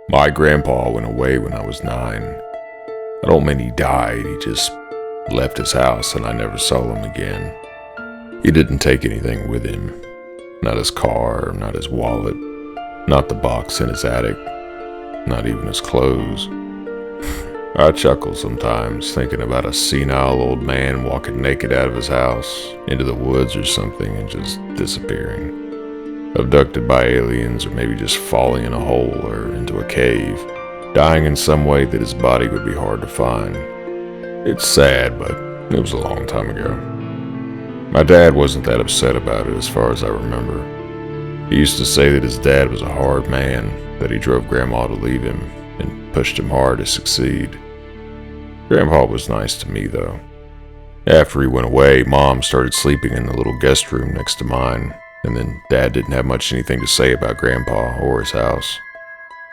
My grandpa went away when I was 9. I don't mean he died, he just left his house and I never saw him again. He didn't take anything with him. Not his car, not his wallet, not the box in his attic, not even his clothes. I chuckle sometimes thinking about a senile old man walking naked out of his house into the woods or something and just disappearing. Abducted by aliens, or maybe just falling in a hole or into a cave, dying in some way that his body would be hard to find. It's sad, but it was a long time ago. My dad wasn't that upset about it as far as I remember. He used to say that his dad was a hard man, that he drove Grandma to leave him and pushed him hard to succeed. Grandpa was nice to me, though. After he went away, Mom started sleeping in the little guest room next to mine, and then Dad didn't have much anything to say about Grandpa or his house.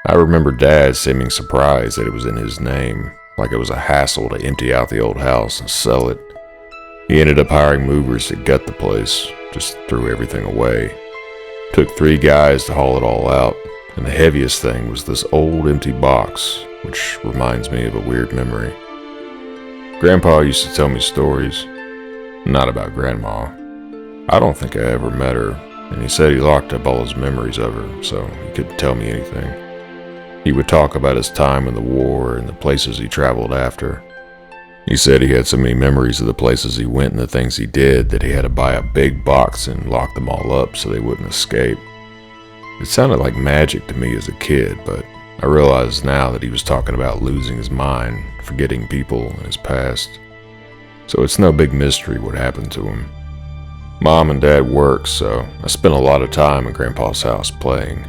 I remember Dad seeming surprised that it was in his name, like it was a hassle to empty out the old house and sell it. He ended up hiring movers to gut the place, just threw everything away. Took 3 guys to haul it all out, and the heaviest thing was this old empty box, which reminds me of a weird memory. Grandpa used to tell me stories, not about Grandma. I don't think I ever met her, and he said he locked up all his memories of her, so he couldn't tell me anything. He would talk about his time in the war and the places he traveled after. He said he had so many memories of the places he went and the things he did that he had to buy a big box and lock them all up so they wouldn't escape. It sounded like magic to me as a kid, but I realize now that he was talking about losing his mind, forgetting people in his past. So it's no big mystery what happened to him. Mom and Dad worked, so I spent a lot of time at Grandpa's house playing.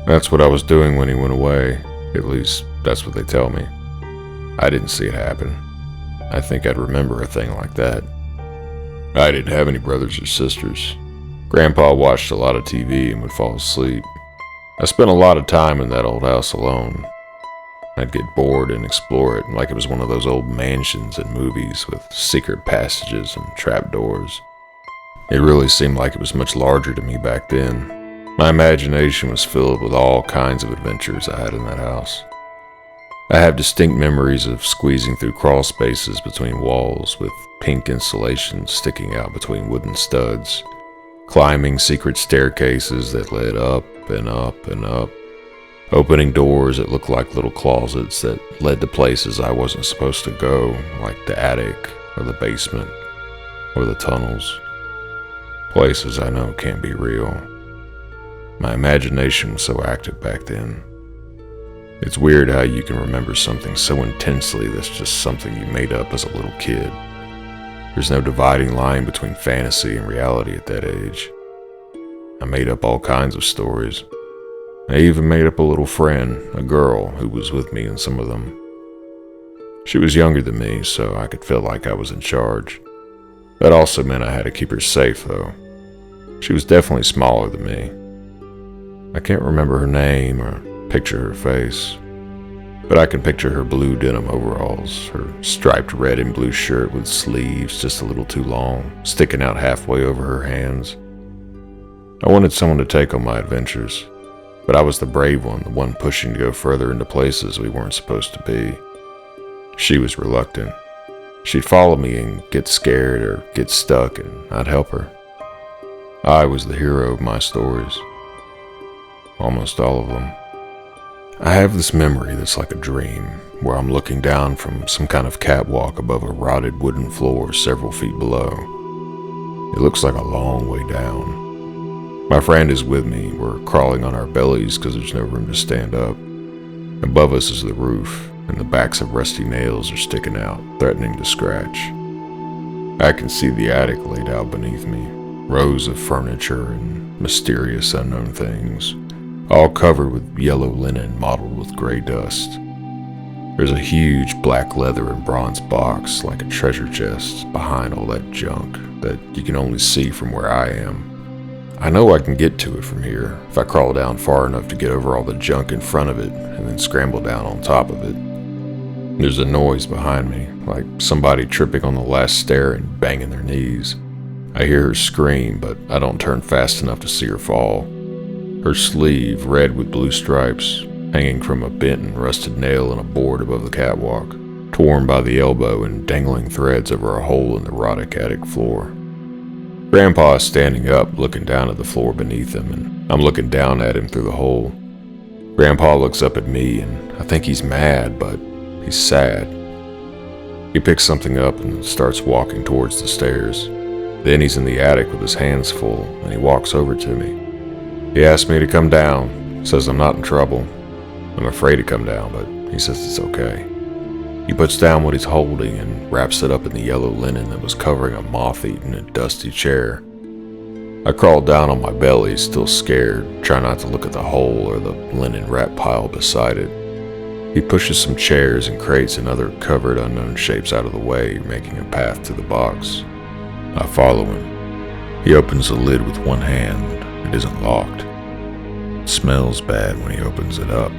That's what I was doing when he went away. At least, that's what they tell me. I didn't see it happen. I think I'd remember a thing like that. I didn't have any brothers or sisters. Grandpa watched a lot of TV and would fall asleep. I spent a lot of time in that old house alone. I'd get bored and explore it like it was one of those old mansions in movies with secret passages and trapdoors. It really seemed like it was much larger to me back then. My imagination was filled with all kinds of adventures I had in that house. I have distinct memories of squeezing through crawl spaces between walls with pink insulation sticking out between wooden studs, climbing secret staircases that led up and up and up, opening doors that looked like little closets that led to places I wasn't supposed to go, like the attic or the basement or the tunnels. Places I know can't be real. My imagination was so active back then. It's weird how you can remember something so intensely that's just something you made up as a little kid. There's no dividing line between fantasy and reality at that age. I made up all kinds of stories. I even made up a little friend, a girl, who was with me in some of them. She was younger than me, so I could feel like I was in charge. That also meant I had to keep her safe, though. She was definitely smaller than me. I can't remember her name or picture her face, but I can picture her blue denim overalls, her striped red and blue shirt with sleeves just a little too long, sticking out halfway over her hands. I wanted someone to take on my adventures, but I was the brave one, the one pushing to go further into places we weren't supposed to be. She was reluctant. She'd follow me and get scared or get stuck, and I'd help her. I was the hero of my stories. Almost all of them. I have this memory that's like a dream, where I'm looking down from some kind of catwalk above a rotted wooden floor several feet below. It looks like a long way down. My friend is with me. We're crawling on our bellies because there's no room to stand up. Above us is the roof, and the backs of rusty nails are sticking out, threatening to scratch. I can see the attic laid out beneath me, rows of furniture and mysterious unknown things, all covered with yellow linen mottled with gray dust. There's a huge black leather and bronze box like a treasure chest behind all that junk that you can only see from where I am. I know I can get to it from here if I crawl down far enough to get over all the junk in front of it and then scramble down on top of it. There's a noise behind me, like somebody tripping on the last stair and banging their knees. I hear her scream, but I don't turn fast enough to see her fall. Her sleeve, red with blue stripes, hanging from a bent and rusted nail in a board above the catwalk, torn by the elbow and dangling threads over a hole in the rotted attic floor. Grandpa is standing up, looking down at the floor beneath him, and I'm looking down at him through the hole. Grandpa looks up at me, and I think he's mad, but he's sad. He picks something up and starts walking towards the stairs. Then he's in the attic with his hands full, and he walks over to me. He asks me to come down, says I'm not in trouble. I'm afraid to come down, but he says it's okay. He puts down what he's holding and wraps it up in the yellow linen that was covering a moth-eaten and dusty chair. I crawled down on my belly, still scared, trying not to look at the hole or the linen wrap pile beside it. He pushes some chairs and crates and other covered unknown shapes out of the way, making a path to the box. I follow him. He opens the lid with one hand. It isn't locked. It smells bad when he opens it up.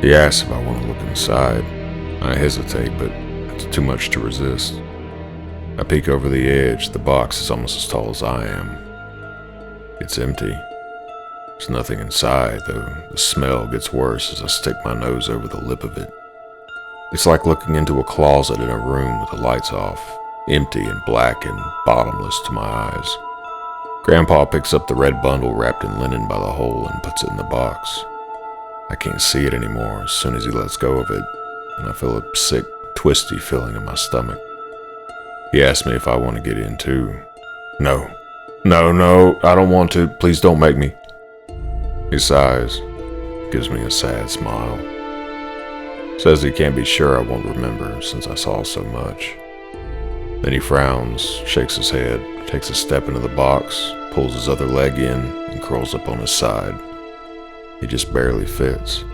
He asks if I want to look inside. I hesitate, but it's too much to resist. I peek over the edge. The box is almost as tall as I am. It's empty. There's nothing inside, though the smell gets worse as I stick my nose over the lip of it. It's like looking into a closet in a room with the lights off, empty and black and bottomless to my eyes. Grandpa picks up the red bundle wrapped in linen by the hole and puts it in the box. I can't see it anymore as soon as he lets go of it, and I feel a sick, twisty feeling in my stomach. He asks me if I want to get in too. No, I don't want to. Please don't make me. He sighs, gives me a sad smile. Says he can't be sure I won't remember since I saw so much. Then he frowns, shakes his head, takes a step into the box, pulls his other leg in, and curls up on his side. He just barely fits.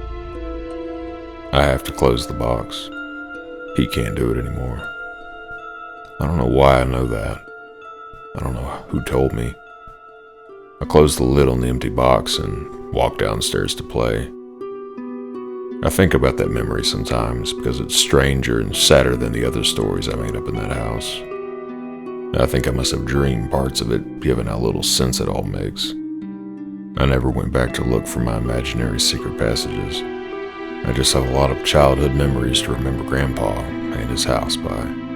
I have to close the box. He can't do it anymore. I don't know why I know that. I don't know who told me. I close the lid on the empty box and walk downstairs to play. I think about that memory sometimes because it's stranger and sadder than the other stories I made up in that house. I think I must have dreamed parts of it, given how little sense it all makes. I never went back to look for my imaginary secret passages. I just have a lot of childhood memories to remember Grandpa and his house by.